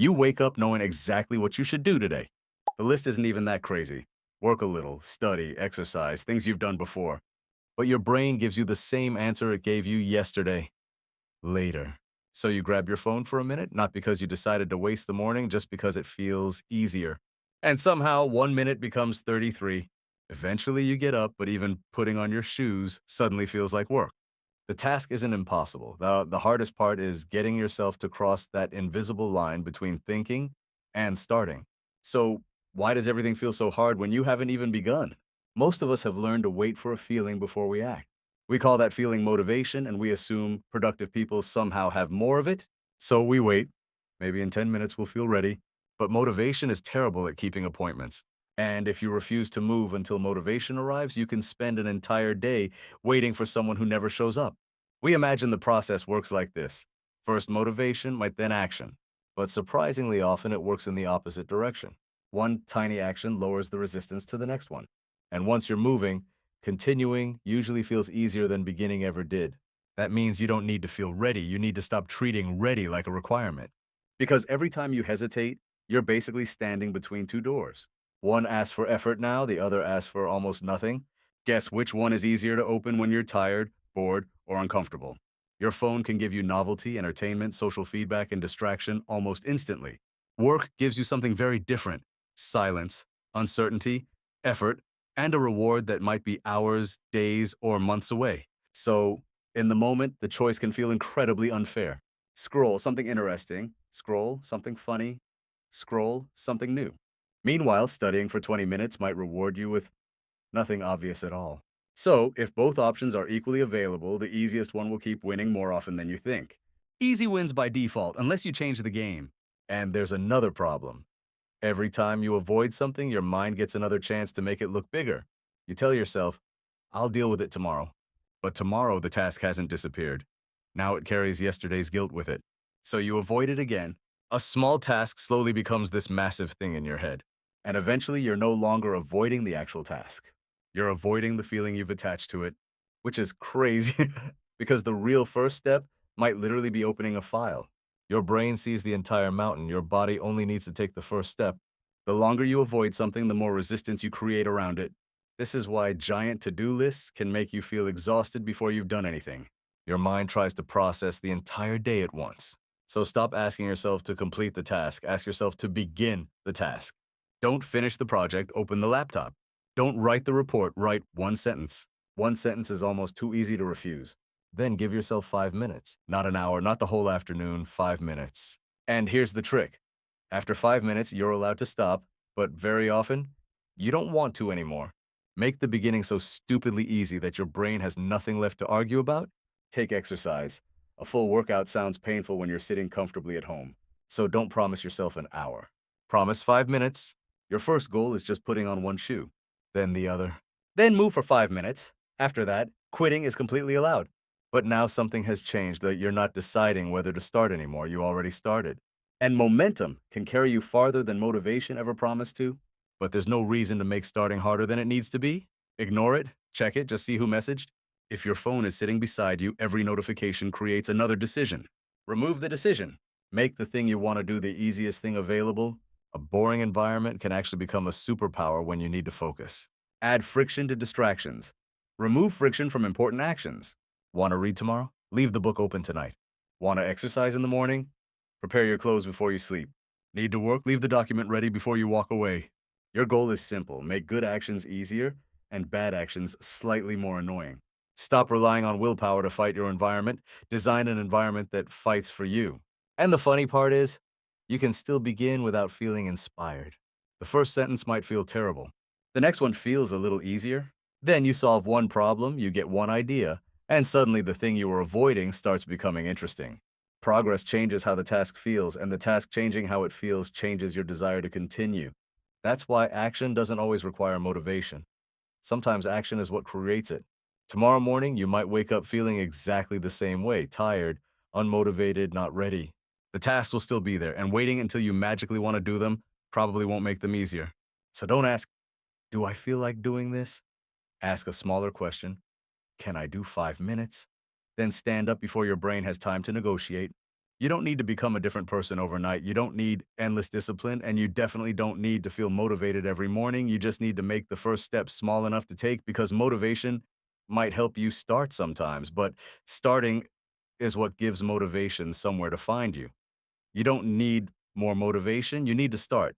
You wake up knowing exactly what you should do today. The list isn't even that crazy. Work a little, study, exercise, things you've done before. But your brain gives you the same answer it gave you yesterday, later. So you grab your phone for a minute, not because you decided to waste the morning, just because it feels easier. And somehow 1 minute becomes 33. Eventually you get up, but even putting on your shoes suddenly feels like work. The task isn't impossible. The hardest part is getting yourself to cross that invisible line between thinking and starting. So, why does everything feel so hard when you haven't even begun? Most of us have learned to wait for a feeling before we act. We call that feeling motivation, and we assume productive people somehow have more of it. So we wait. Maybe in 10 minutes we'll feel ready. But motivation is terrible at keeping appointments. And if you refuse to move until motivation arrives, you can spend an entire day waiting for someone who never shows up. We imagine the process works like this. First motivation might then action. But surprisingly often it works in the opposite direction. One tiny action lowers the resistance to the next one. And once you're moving, continuing usually feels easier than beginning ever did. That means you don't need to feel ready. You need to stop treating ready like a requirement. Because every time you hesitate, you're basically standing between two doors. One asks for effort now, the other asks for almost nothing. Guess which one is easier to open when you're tired, bored, or uncomfortable? Your phone can give you novelty, entertainment, social feedback, and distraction almost instantly. Work gives you something very different: silence, uncertainty, effort, and a reward that might be hours, days, or months away. So, in the moment, the choice can feel incredibly unfair. Scroll something interesting, scroll something funny, scroll something new. Meanwhile, studying for 20 minutes might reward you with nothing obvious at all. So, if both options are equally available, the easiest one will keep winning more often than you think. Easy wins by default, unless you change the game. And there's another problem. Every time you avoid something, your mind gets another chance to make it look bigger. You tell yourself, I'll deal with it tomorrow. But tomorrow, the task hasn't disappeared. Now it carries yesterday's guilt with it. So you avoid it again. A small task slowly becomes this massive thing in your head. And eventually, you're no longer avoiding the actual task. You're avoiding the feeling you've attached to it, which is crazy because the real first step might literally be opening a file. Your brain sees the entire mountain. Your body only needs to take the first step. The longer you avoid something, the more resistance you create around it. This is why giant to-do lists can make you feel exhausted before you've done anything. Your mind tries to process the entire day at once. So stop asking yourself to complete the task. Ask yourself to begin the task. Don't finish the project, open the laptop. Don't write the report, write one sentence. One sentence is almost too easy to refuse. Then give yourself 5 minutes. Not an hour, not the whole afternoon, 5 minutes. And here's the trick. After 5 minutes, you're allowed to stop, but very often, you don't want to anymore. Make the beginning so stupidly easy that your brain has nothing left to argue about. Take exercise. A full workout sounds painful when you're sitting comfortably at home. So don't promise yourself an hour. Promise 5 minutes. Your first goal is just putting on one shoe, then the other. Then move for 5 minutes. After that, quitting is completely allowed. But now something has changed that you're not deciding whether to start anymore. You already started. And momentum can carry you farther than motivation ever promised to. But there's no reason to make starting harder than it needs to be. Ignore it, check it, just see who messaged. If your phone is sitting beside you, every notification creates another decision. Remove the decision. Make the thing you want to do the easiest thing available. A boring environment can actually become a superpower when you need to focus. Add friction to distractions. Remove friction from important actions. Want to read tomorrow? Leave the book open tonight. Want to exercise in the morning? Prepare your clothes before you sleep. Need to work? Leave the document ready before you walk away. Your goal is simple: make good actions easier and bad actions slightly more annoying. Stop relying on willpower to fight your environment. Design an environment that fights for you. And the funny part is, you can still begin without feeling inspired. The first sentence might feel terrible. The next one feels a little easier. Then you solve one problem, you get one idea, and suddenly the thing you were avoiding starts becoming interesting. Progress changes how the task feels, and the task changing how it feels changes your desire to continue. That's why action doesn't always require motivation. Sometimes action is what creates it. Tomorrow morning, you might wake up feeling exactly the same way: tired, unmotivated, not ready. The tasks will still be there, and waiting until you magically want to do them probably won't make them easier. So don't ask, do I feel like doing this? Ask a smaller question: can I do 5 minutes? Then stand up before your brain has time to negotiate. You don't need to become a different person overnight. You don't need endless discipline, and you definitely don't need to feel motivated every morning. You just need to make the first step small enough to take because motivation might help you start sometimes, but starting is what gives motivation somewhere to find you. You don't need more motivation, you need to start.